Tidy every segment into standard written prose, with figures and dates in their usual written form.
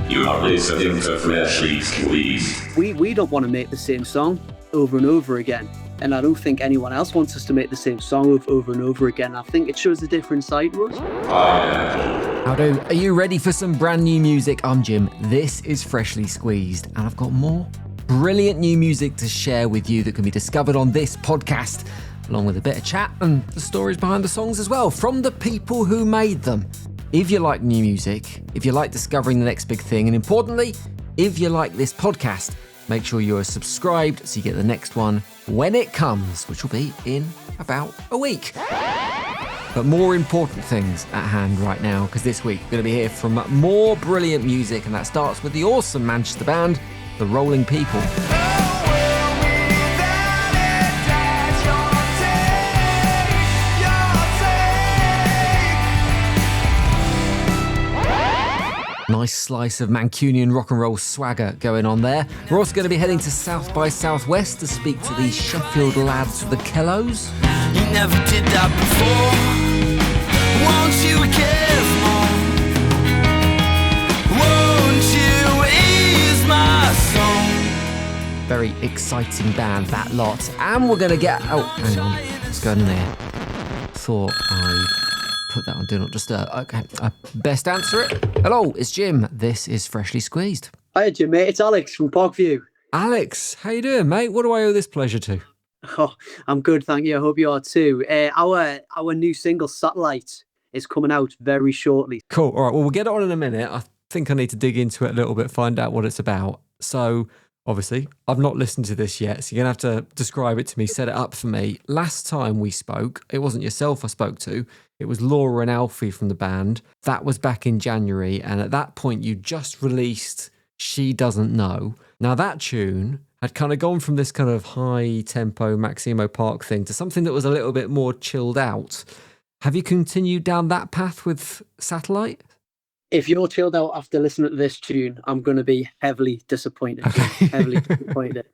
You are listening to Freshly Squeezed. We don't want to make the same song over and over again. And I don't think anyone else wants us to make the same song over and over again. I think it shows a different side to us. How do? Are you ready for some brand new music? I'm Jim. This is Freshly Squeezed, and I've got more brilliant new music to share with you that can be discovered on this podcast, along with a bit of chat and the stories behind the songs as well, from the people who made them. If you like new music, if you like discovering the next big thing, and importantly, if you like this podcast, make sure you're subscribed so you get the next one when it comes, which will be in about a week. But more important things at hand right now, because this week we're going to be here from more brilliant music, and that starts with the awesome Manchester band, The Rolling People. Nice slice of Mancunian rock and roll swagger going on there. We're also going to be heading to South by Southwest to speak to the Sheffield lads of the Kellows. You never did that before. Won't you give more? Won't you ease my soul? Very exciting band, that lot. And we're going to get... Oh, hang on. What's going on here? Thought I put that on Do Not Disturb. Okay, best answer it. Hello, it's Jim. This is Freshly Squeezed. Hi, Jim, mate. It's Alex from Parkview. Alex, how you doing, mate? What do I owe this pleasure to? Oh, I'm good, thank you. I hope you are too. Our new single, Satellite, is coming out very shortly. Cool. All right, well, we'll get it on in a minute. I think I need to dig into it a little bit, find out what it's about. So, obviously, I've not listened to this yet, so you're going to have to describe it to me, set it up for me. Last time we spoke, it wasn't yourself I spoke to. It was Laura and Alfie from the band. That was back in January, and at that point, you just released She Doesn't Know. Now, that tune had kind of gone from this kind of high-tempo Maximo Park thing to something that was a little bit more chilled out. Have you continued down that path with Satellite? If you're chilled out after listening to this tune, I'm going to be heavily disappointed. Okay. Heavily disappointed.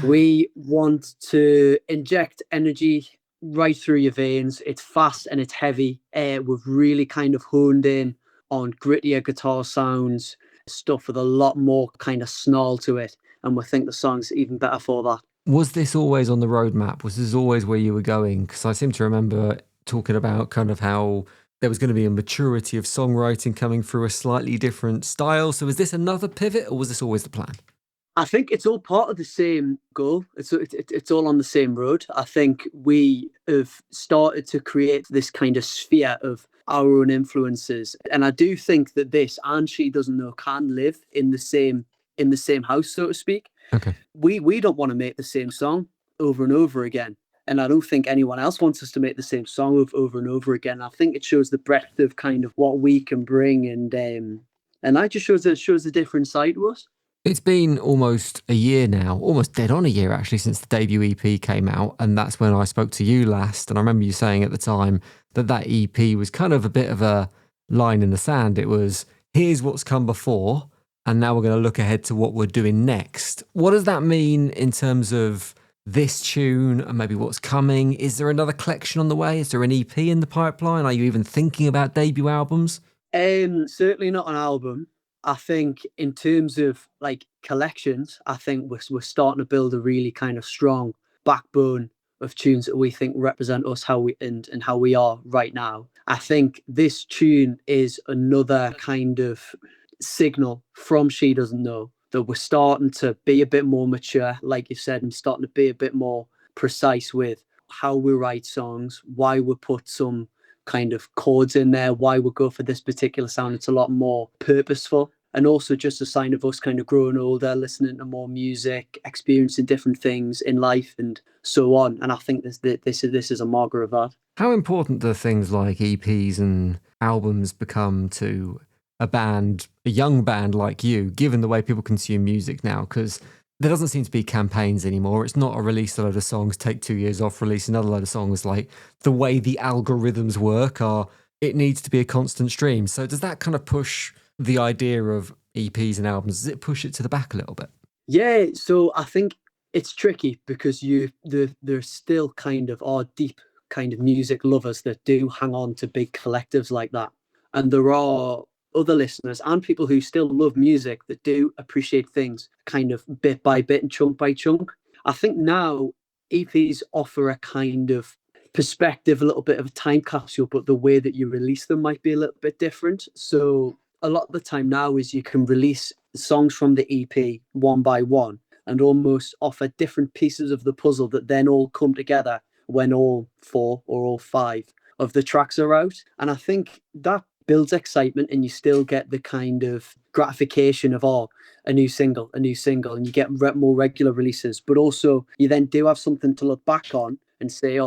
We want to inject energy right through your veins. It's fast and it's heavy. We've really kind of honed in on grittier guitar sounds, stuff with a lot more kind of snarl to it. And we think the song's even better for that. Was this always on the roadmap? Was this always where you were going? Because I seem to remember talking about kind of how there was going to be a maturity of songwriting coming through a slightly different style. So is this another pivot, or was this always the plan? I think it's all part of the same goal. It's all on the same road. I think we have started to create this kind of sphere of our own influences. And I do think that this and She Doesn't Know can live in the same house, so to speak. Okay. We don't want to make the same song over and over again. And I don't think anyone else wants us to make the same song over and over again. I think it shows the breadth of kind of what we can bring, and that just shows a different side to us. It's been almost a year now, almost dead on a year actually, since the debut EP came out. And that's when I spoke to you last. And I remember you saying at the time that EP was kind of a bit of a line in the sand. It was, here's what's come before, and now we're going to look ahead to what we're doing next. What does that mean in terms of this tune and maybe what's coming? Is there another collection on the way? Is there an EP in the pipeline? Are you even thinking about debut albums? Certainly not an album. I think in terms of like collections, I think we're starting to build a really kind of strong backbone of tunes that we think represent us, how we are right now. I think this tune is another kind of signal from She Doesn't Know that we're starting to be a bit more mature, like you said, and starting to be a bit more precise with how we write songs, why we put some kind of chords in there, why we go for this particular sound. It's a lot more purposeful, and also just a sign of us kind of growing older, listening to more music, experiencing different things in life and so on. And I think this is a marker of that. How important do things like EPs and albums become to a band, a young band like you, given the way people consume music now? Because there doesn't seem to be campaigns anymore. It's not a release a load of songs, take 2 years off, release another load of songs. Like the way the algorithms work it needs to be a constant stream. So does that kind of push the idea of EPs and albums? Does it push it to the back a little bit? Yeah, so I think it's tricky because there still kind of are deep kind of music lovers that do hang on to big collectives like that. And there are other listeners and people who still love music that do appreciate things kind of bit by bit and chunk by chunk. I think now EPs offer a kind of perspective, a little bit of a time capsule, but the way that you release them might be a little bit different. So a lot of the time now is you can release songs from the EP one by one and almost offer different pieces of the puzzle that then all come together when all 4 or all 5 of the tracks are out. And I think that builds excitement, and you still get the kind of gratification of, a new single, and you get more regular releases. But also you then do have something to look back on and say,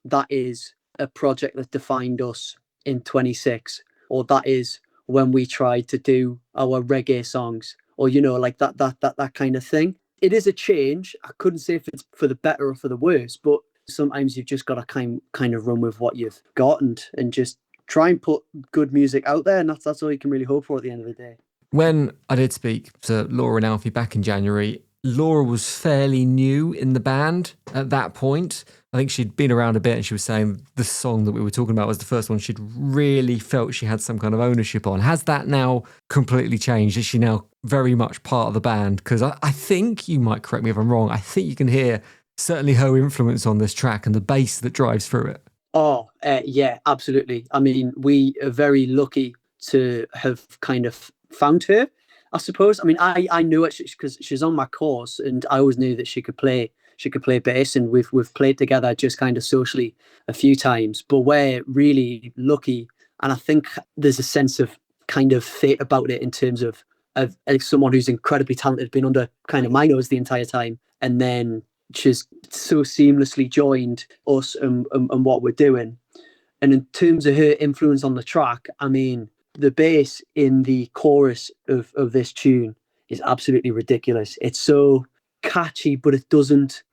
that is a project that defined us in 26, or that is when we tried to do our reggae songs, or, like that kind of thing. It is a change. I couldn't say if it's for the better or for the worse, but sometimes you've just got to kind of run with what you've got and just try and put good music out there. And that's all you can really hope for at the end of the day. When I did speak to Laura and Alfie back in January, Laura was fairly new in the band at that point. I think she'd been around a bit, and she was saying the song that we were talking about was the first one she'd really felt she had some kind of ownership on. Has that now completely changed? Is she now very much part of the band? Because I think, you might correct me if I'm wrong, I think you can hear certainly her influence on this track and the bass that drives through it. Yeah, absolutely. I mean, we are very lucky to have kind of found her, I suppose. I mean, I knew it because she's on my course, and I always knew that she could play bass, and we've played together just kind of socially a few times. But we're really lucky, and I think there's a sense of kind of fate about it in terms of someone who's incredibly talented, been under kind of my nose the entire time, and then she's so seamlessly joined us and what we're doing. And in terms of her influence on the track, I mean, the bass in the chorus of this tune is absolutely ridiculous. It's so catchy, but it doesn't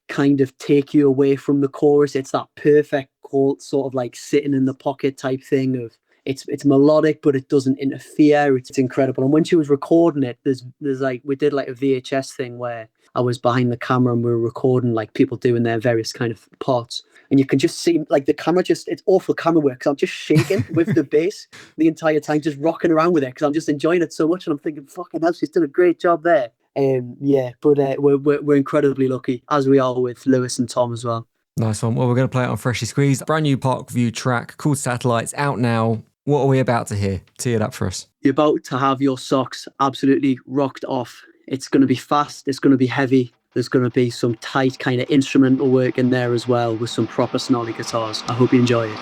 kind of take you away from the chorus. It's that perfect sort of like sitting in the pocket type thing of it's melodic, but it doesn't interfere. It's incredible. And when she was recording it, there's like, we did like a VHS thing where I was behind the camera and we were recording like people doing their various kind of parts. And you can just see like the camera it's awful camera work, because I'm just shaking with the bass the entire time, just rocking around with it because I'm just enjoying it so much. And I'm thinking, fucking hell, she's done a great job there. But we're incredibly lucky, as we are with Lewis and Tom as well. Nice one. Well, we're going to play it on Freshly Squeezed. Brand new Parkview track called Satellites, out now. What are we about to hear? Tee it up for us. You're about to have your socks absolutely rocked off. It's going to be fast. It's going to be heavy. There's going to be some tight kind of instrumental work in there as well, with some proper snarly guitars. I hope you enjoy it.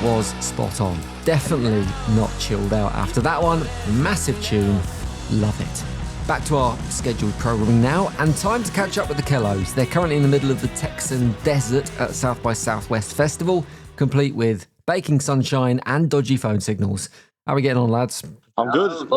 Was spot on. Definitely not chilled out after that one. Massive tune. Love it. Back to our scheduled programming now, and time to catch up with the Kellows. They're currently in the middle of the Texan desert at South by Southwest Festival, complete with baking sunshine and dodgy phone signals. How are we getting on, lads? I'm good.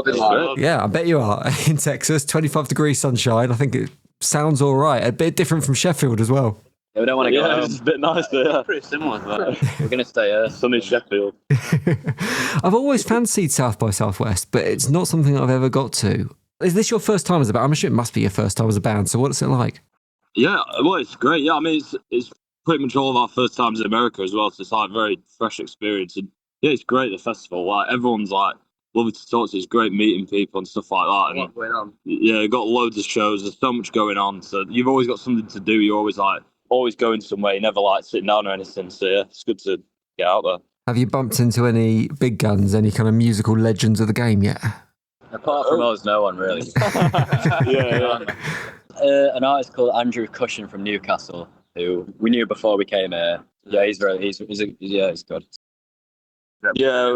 Yeah, I bet you are. In Texas, 25 degrees sunshine. I think it sounds all right. A bit different from Sheffield as well. Yeah, we don't want to go home. It's a bit nicer, yeah. Pretty similar, but we're going to stay here. Sunny Sheffield. I've always fancied South by Southwest, but it's not something I've ever got to. Is this your first time as a band? I'm sure it must be your first time as a band. So what's it like? Yeah, well, it's great. Yeah, I mean, it's pretty much all of our first times in America as well. So it's like a very fresh experience. And yeah, it's great, the festival. Like, everyone's like lovely to talk to. It's great meeting people and stuff like that. And What's going on? yeah, you've got loads of shows. There's so much going on. So you've always got something to do. You're always going somewhere. You never like sitting down or anything. So yeah, it's good to get out there. Have you bumped into any big guns, any kind of musical legends of the game yet? Apart from us, no one really. Yeah. An artist called Andrew Cushion from Newcastle, who we knew before we came here. Yeah, he's good. Yeah,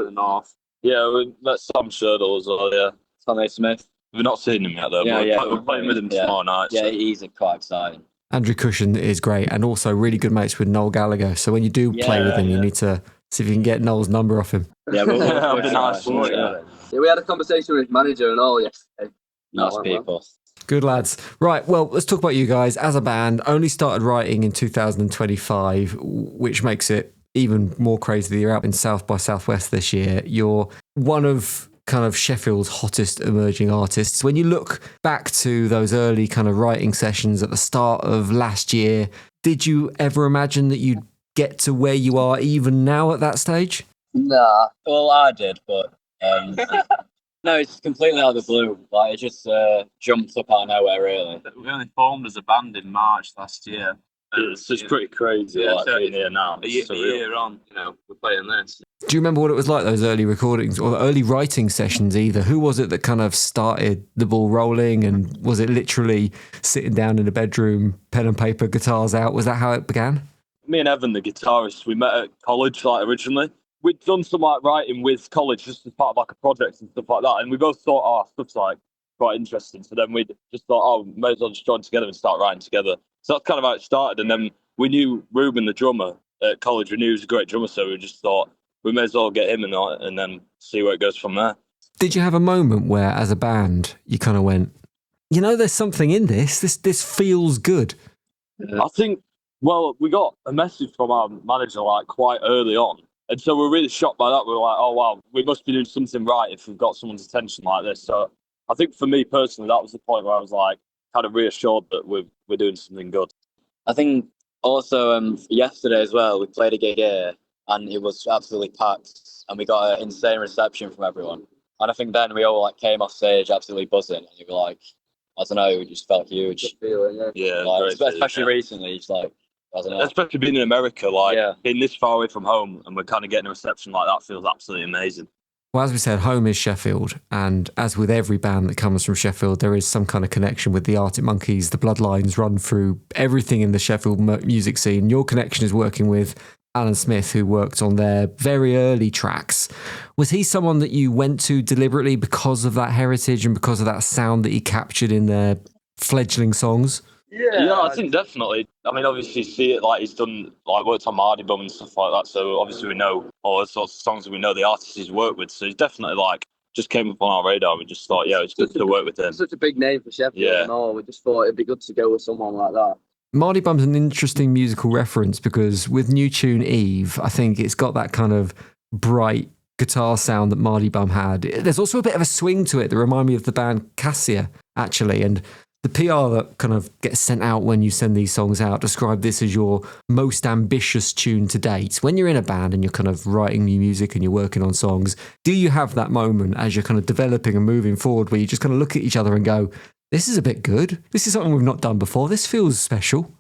we met Sam Sherdle as well, yeah. Tommy Smith. We've not seen him yet, though. Yeah, We're playing with him tomorrow night. Yeah, So. he's quite exciting. Andrew Cushion is great and also really good mates with Noel Gallagher. So when you do play with him, you need to see if you can get Noel's number off him. Yeah, That'd be nice, wouldn't it? Yeah, we had a conversation with his manager and all yesterday. Nice people. Good lads. Right, well, let's talk about you guys. As a band, only started writing in 2025, which makes it even more crazy that you're out in South by Southwest this year. You're one of kind of Sheffield's hottest emerging artists. When you look back to those early kind of writing sessions at the start of last year, did you ever imagine that you'd get to where you are even now at that stage? Nah. Well, I did, but no, it's completely out of the blue. Like, it just jumped up out of nowhere, really. We only formed as a band in March last year. It's just pretty crazy, Yeah, like, so being here now. A It's surreal. year on, we're playing this. Do you remember what it was like, those early recordings or early writing sessions either? Who was it that kind of started the ball rolling, and was it literally sitting down in a bedroom, pen and paper, guitars out? Was that how it began? Me and Evan, the guitarist, we met at college, like, originally. We'd done some, like, writing with college just as part of, like, a project and stuff like that, and we both thought, stuff's, like, quite interesting. So then we just thought, may as well just join together and start writing together. So that's kind of how it started. And then we knew Ruben, the drummer, at college. We knew he was a great drummer, so we just thought we may as well get him and then see where it goes from there. Did you have a moment where, as a band, you kind of went, there's something in this. This feels good? I think, well, we got a message from our manager, like, quite early on. And so we're really shocked by that. We were like, oh, wow, we must be doing something right if we've got someone's attention like this. So I think for me personally, that was the point where I was like, kind of reassured that we're doing something good. I think also yesterday as well, we played a gig here and it was absolutely packed and we got an insane reception from everyone. And I think then we all came off stage absolutely buzzing and you were like, I don't know, it just felt huge. Yeah, especially recently, it's like, I don't know. Especially being in America, being this far away from home and we're kind of getting a reception like that feels absolutely amazing. Well, as we said, home is Sheffield, and as with every band that comes from Sheffield, there is some kind of connection with the Arctic Monkeys. The bloodlines run through everything in the Sheffield music scene. Your connection is working with Alan Smith, who worked on their very early tracks. Was he someone that you went to deliberately because of that heritage and because of that sound that he captured in their fledgling songs? Yeah, I think definitely. I mean, obviously, see it like he's done, like worked on Mardy Bum and stuff like that. So obviously, we know all those sorts of songs, and we know the artists he's worked with. So he's definitely just came up on our radar. We just thought, it's good to work with him. Such a big name for Sheffield. Yeah. And all. We just thought it'd be good to go with someone like that. Mardy Bum's an interesting musical reference because with New Tune Eve, I think it's got that kind of bright guitar sound that Mardy Bum had. There's also a bit of a swing to it that remind me of the band Cassia, actually, and the PR that kind of gets sent out when you send these songs out describe this as your most ambitious tune to date. When you're in a band and you're kind of writing new music and you're working on songs, do you have that moment as you're kind of developing and moving forward where you just kind of look at each other and go, this is a bit good. This is something we've not done before. This feels special.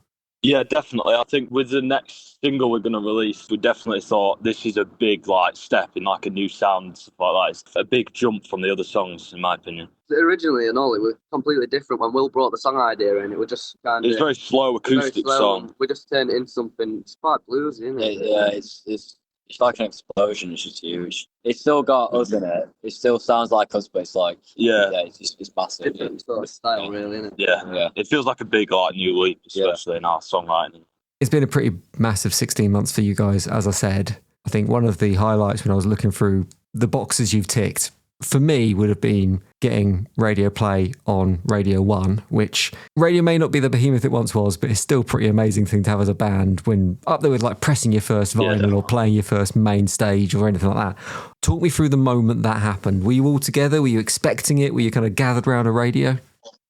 Yeah, definitely. I think with the next single we're going to release, we definitely thought this is a big step in a new sound, stuff like that. It's a big jump from the other songs, in my opinion. Originally and all, it was completely different. When Will brought the song idea in, it was just kind of... It's very slow acoustic song. We just turned it into something... It's quite bluesy, isn't it? Yeah, it's like an explosion. It's just huge. It's still got us in it. It still sounds like us, but it's like... Yeah. It's massive. Different sort of style, really, isn't it? Yeah. It feels like a big new leap, especially in our songwriting. It's been a pretty massive 16 months for you guys, as I said. I think one of the highlights when I was looking through the boxes you've ticked, for me would have been getting radio play on Radio 1, which radio may not be the behemoth it once was, but it's still a pretty amazing thing to have as a band when up there with like pressing your first vinyl or playing your first main stage or anything like that. Talk me through the moment that happened. Were you all together? Were you expecting it? Were you kind of gathered around a radio?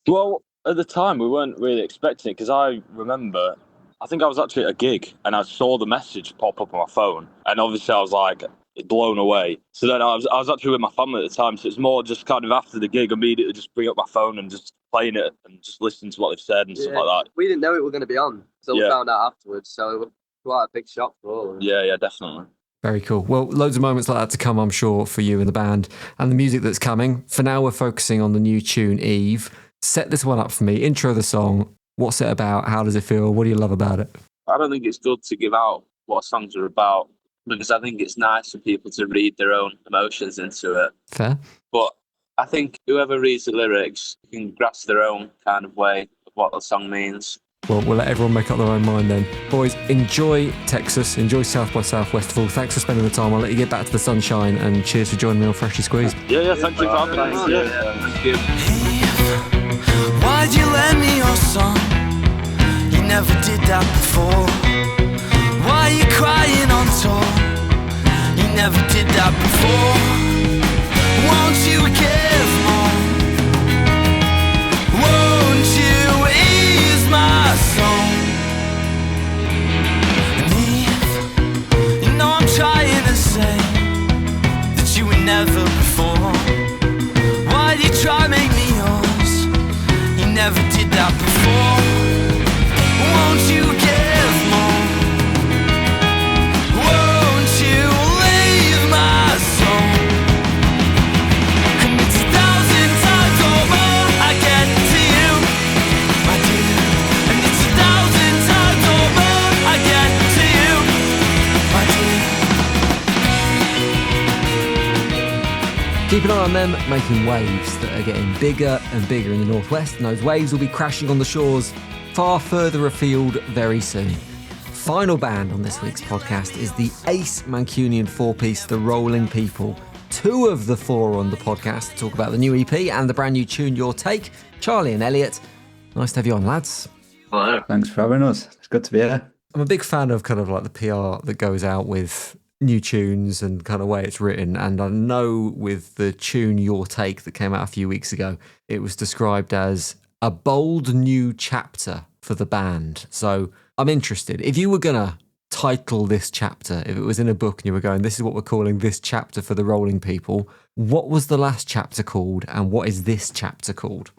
Well, at the time, we weren't really expecting it because I remember, I think I was actually at a gig and I saw the message pop up on my phone. And obviously I was like blown away. So then I was actually with my family at the time. So it's more just kind of after the gig, immediately just bring up my phone and just playing it and just listening to what they've said and stuff like that. We didn't know it were going to be on. So we found out afterwards. So it was quite a big shock for all of us. Yeah, definitely. Very cool. Well, loads of moments like that to come, I'm sure, for you and the band and the music that's coming. For now, we're focusing on the new tune, Eve. Set this one up for me. Intro the song. What's it about? How does it feel? What do you love about it? I don't think it's good to give out what songs are about because I think it's nice for people to read their own emotions into it. Fair. But I think whoever reads the lyrics can grasp their own kind of way of what the song means. Well, we'll let everyone make up their own mind then. Boys, enjoy Texas. Enjoy South by Southwestival. Thanks for spending the time. I'll let you get back to the sunshine and cheers for joining me on Freshly Squeezed. Yeah, thank you for having us. Thank you. Why'd you lend me your song? You never did that before. Why are you crying on tour? You never did that before. Won't you give more? Won't you ease my soul? And Eve, you know I'm trying to say that you were never before. Why'd you try to make me yours? You never did that before. Won't you give more? Won't you leave my soul? And it's 1,000 times over I get to you, my dear. And it's 1,000 times over I get to you, my dear. Keep an eye on them making waves that are getting bigger and bigger in the northwest, and those waves will be crashing on the shores far further afield very soon. Final band on this week's podcast is the ace Mancunian four-piece The Rolling People. Two of the four on the podcast to talk about the new EP and the brand new tune, Your Take, Charlie and Elliot. Nice to have you on, lads. Hello. Thanks for having us. It's good to be here. I'm a big fan of kind of like the PR that goes out with new tunes and kind of way it's written. And I know with the tune Your Take that came out a few weeks ago, it was described as a bold new chapter for the band. So I'm interested. If you were going to title this chapter, if it was in a book and you were going, this is what we're calling this chapter for the Rolling People, what was the last chapter called and what is this chapter called?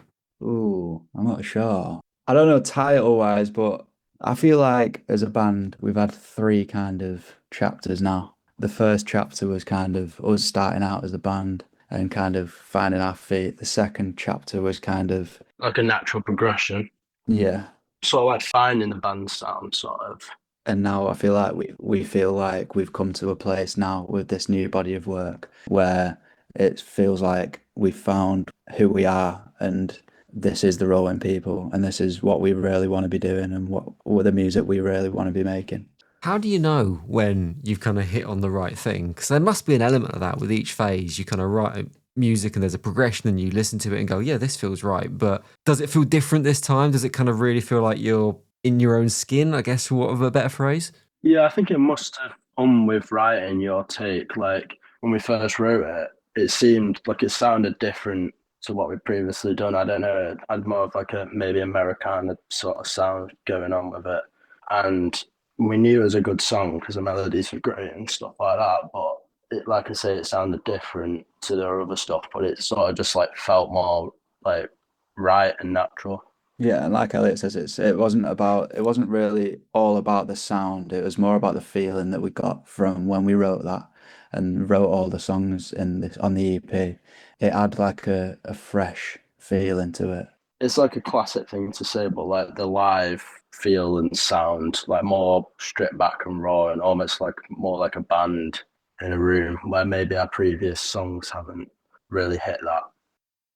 Ooh, I'm not sure. I don't know title-wise, but I feel like as a band, we've had three kind of chapters now. The first chapter was kind of us starting out as a band and kind of finding our feet. The second chapter was kind of like a natural progression. Yeah. Sort of like finding the band sound, sort of. And now I feel like we feel like we've come to a place now with this new body of work where it feels like we've found who we are and this is the Rolling People and this is what we really want to be doing and what the music we really want to be making. How do you know when you've kind of hit on the right thing? Because there must be an element of that with each phase. You kind of write music and there's a progression and you listen to it and go, yeah, this feels right. But does it feel different this time? Does it kind of really feel like you're in your own skin, I guess, for want of a better phrase? Yeah, I think it must have come with writing Your Take. Like when we first wrote it, it seemed like it sounded different to what we'd previously done. I don't know, it had more of like a maybe Americana sort of sound going on with it. And we knew it was a good song because the melodies were great and stuff like that, but it, like I say, it sounded different to their other stuff, but it sort of just like felt more like right and natural. Yeah, and like Elliot says, it wasn't really all about the sound. It was more about the feeling that we got from when we wrote that and wrote all the songs on the EP. It had like a fresh feeling to it. It's like a classic thing to say, but like the live feel and sound, like more stripped back and raw and almost like more like a band in a room where maybe our previous songs haven't really hit that.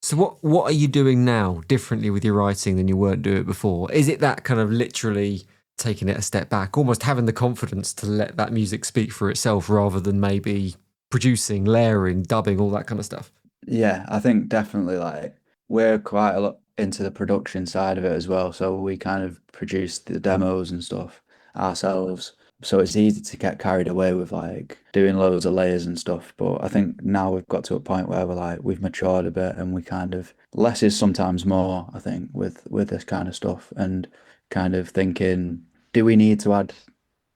So what are you doing now differently with your writing than you weren't doing it before? Is it that kind of literally taking it a step back, almost having the confidence to let that music speak for itself rather than maybe producing, layering, dubbing, all that kind of stuff? Yeah, I think definitely like we're quite a lot into the production side of it as well. So we kind of produce the demos and stuff ourselves. So it's easy to get carried away with like doing loads of layers and stuff. But I think now we've got to a point where we're like we've matured a bit and we kind of less is sometimes more, I think, with this kind of stuff and kind of thinking, do we need to add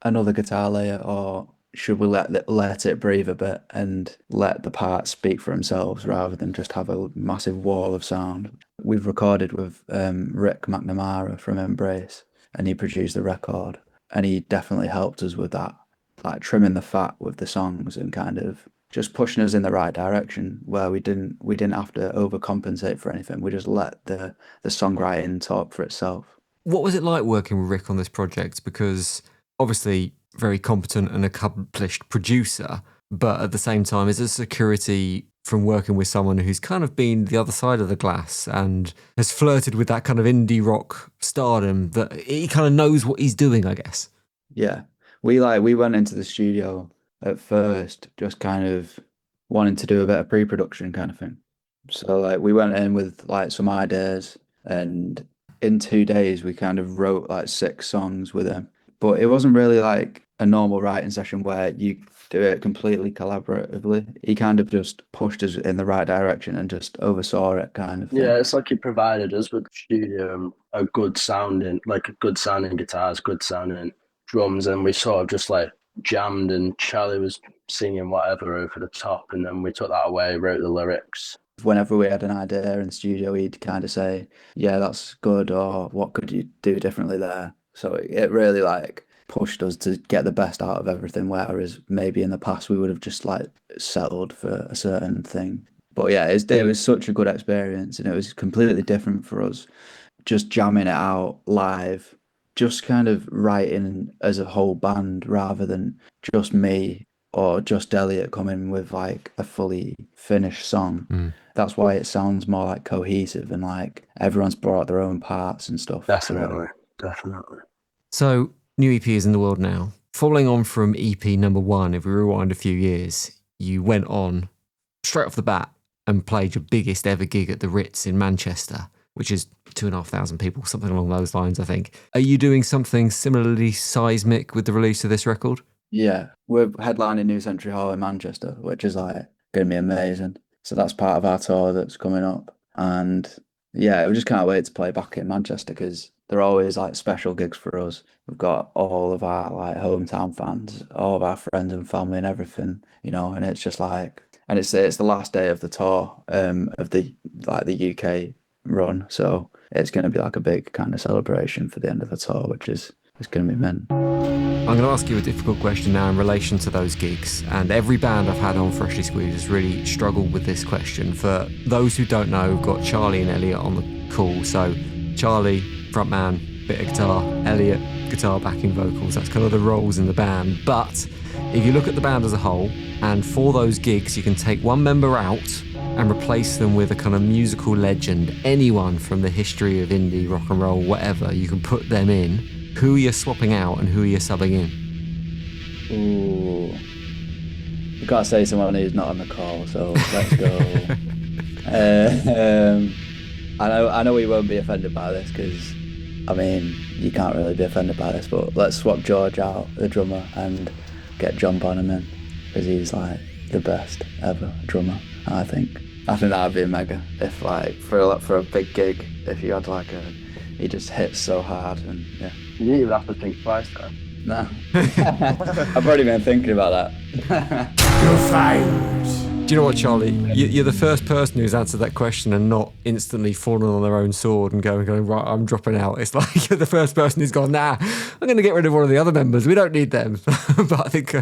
another guitar layer, or should we let it breathe a bit and let the parts speak for themselves rather than just have a massive wall of sound? We've recorded with Rick McNamara from Embrace, and he produced the record, and he definitely helped us with that, like trimming the fat with the songs and kind of just pushing us in the right direction where we didn't have to overcompensate for anything. We just let the songwriting talk for itself. What was it like working with Rick on this project? Because obviously very competent and accomplished producer, but at the same time is a security from working with someone who's kind of been the other side of the glass and has flirted with that kind of indie rock stardom, that he kind of knows what he's doing, I guess. Yeah. We went into the studio at first just kind of wanting to do a bit of pre-production kind of thing. So like we went in with like some ideas, and in 2 days we kind of wrote like 6 songs with him. But it wasn't really like a normal writing session where you do it completely collaboratively. He kind of just pushed us in the right direction and just oversaw it kind of thing. Yeah, it's like he provided us with studio and a good sounding guitars, good sounding drums, and we sort of just like jammed, and Charlie was singing whatever over the top, and then we took that away, wrote the lyrics. Whenever we had an idea in the studio, he'd kind of say, yeah, that's good, or what could you do differently there? So it really like pushed us to get the best out of everything, whereas maybe in the past we would have just like settled for a certain thing. But yeah, it was such a good experience, and it was completely different for us, just jamming it out live, just kind of writing as a whole band rather than just me or just Elliot coming with like a fully finished song. That's why it sounds more like cohesive and like everyone's brought their own parts and stuff. Definitely. So, new EP is in the world now. Following on from EP number 1, if we rewind a few years, you went on straight off the bat and played your biggest ever gig at the Ritz in Manchester, which is 2,500 people, something along those lines, I think. Are you doing something similarly seismic with the release of this record? Yeah, we're headlining New Century Hall in Manchester, which is like going to be amazing. So that's part of our tour that's coming up. And yeah, we just can't wait to play back in Manchester because they're always like special gigs for us. We've got all of our like hometown fans, all of our friends and family and everything, you know, and it's just like, and it's the last day of the tour of the UK run. So it's going to be like a big kind of celebration for the end of the tour, which is going to be mint. I'm going to ask you a difficult question now in relation to those gigs, and every band I've had on Freshly Squeezed has really struggled with this question. For those who don't know, we've got Charlie and Elliot on the call. So Charlie, frontman, bit of guitar, Elliot, guitar backing vocals. That's kind of the roles in the band. But if you look at the band as a whole, and for those gigs you can take one member out and replace them with a kind of musical legend, anyone from the history of indie, rock and roll, whatever, you can put them in. Who are you swapping out and who are you subbing in? Ooh. You can't say someone who's not on the call, so let's go. I know we won't be offended by this because, I mean, you can't really be offended by this, but let's swap George out, the drummer, and get John Bonham in because he's like the best ever drummer, I think. I think that would be mega if like for a big gig, if you had like he just hits so hard and yeah. You didn't even have to think twice, though. No. I've already been thinking about that. You're fired. Do you know what, Charlie? You're the first person who's answered that question and not instantly fallen on their own sword and going, right, I'm dropping out. It's like you're the first person who's gone, nah, I'm going to get rid of one of the other members. We don't need them. But I think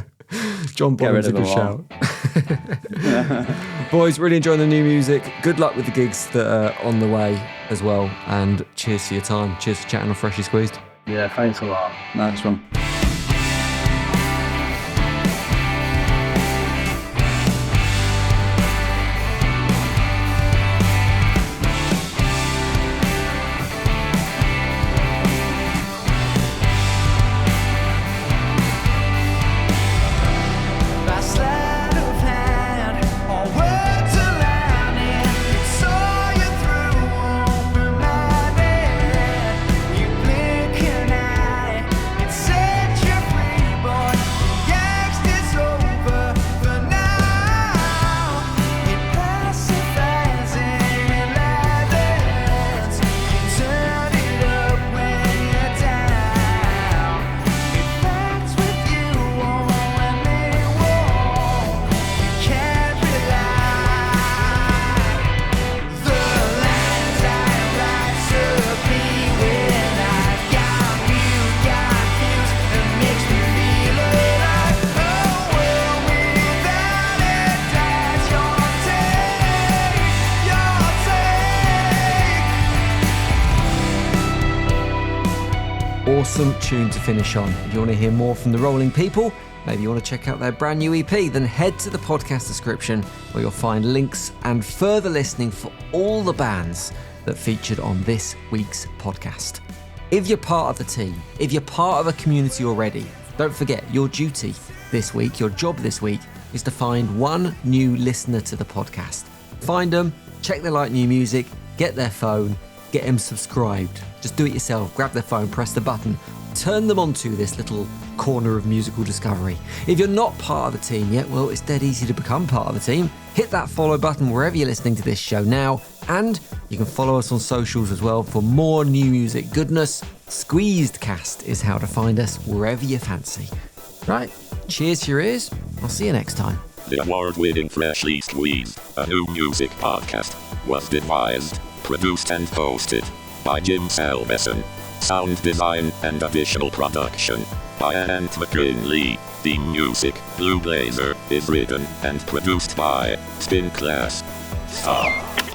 John Bonham's a good shout. Boys, really enjoying the new music. Good luck with the gigs that are on the way as well. And cheers for your time. Cheers for chatting on Freshly Squeezed. Yeah, thanks a lot. Nice one. awesome tune to finish on. If you want to hear more from the Rolling People, maybe you want to check out their brand new EP, then head to the podcast description where you'll find links and further listening for all the bands that featured on this week's podcast. If you're part of the team, if you're part of a community already, don't forget your duty this week, your job this week, is to find one new listener to the podcast. Find them, check they like new music, get their phone, get them subscribed. Just do it yourself, grab their phone, press the button, turn them onto this little corner of musical discovery. If you're not part of the team yet, well, it's dead easy to become part of the team. Hit that follow button wherever you're listening to this show now, and you can follow us on socials as well for more new music goodness. Squeezed Cast is how to find us wherever you fancy. Right, cheers to your ears. I'll see you next time. The award-winning Freshly Squeezed, a new music podcast, was devised, produced and hosted by Jim Selbeson. Sound design and additional production by Ant McKinley. The music, Blue Blazer, is written and produced by Spin Class. Stop.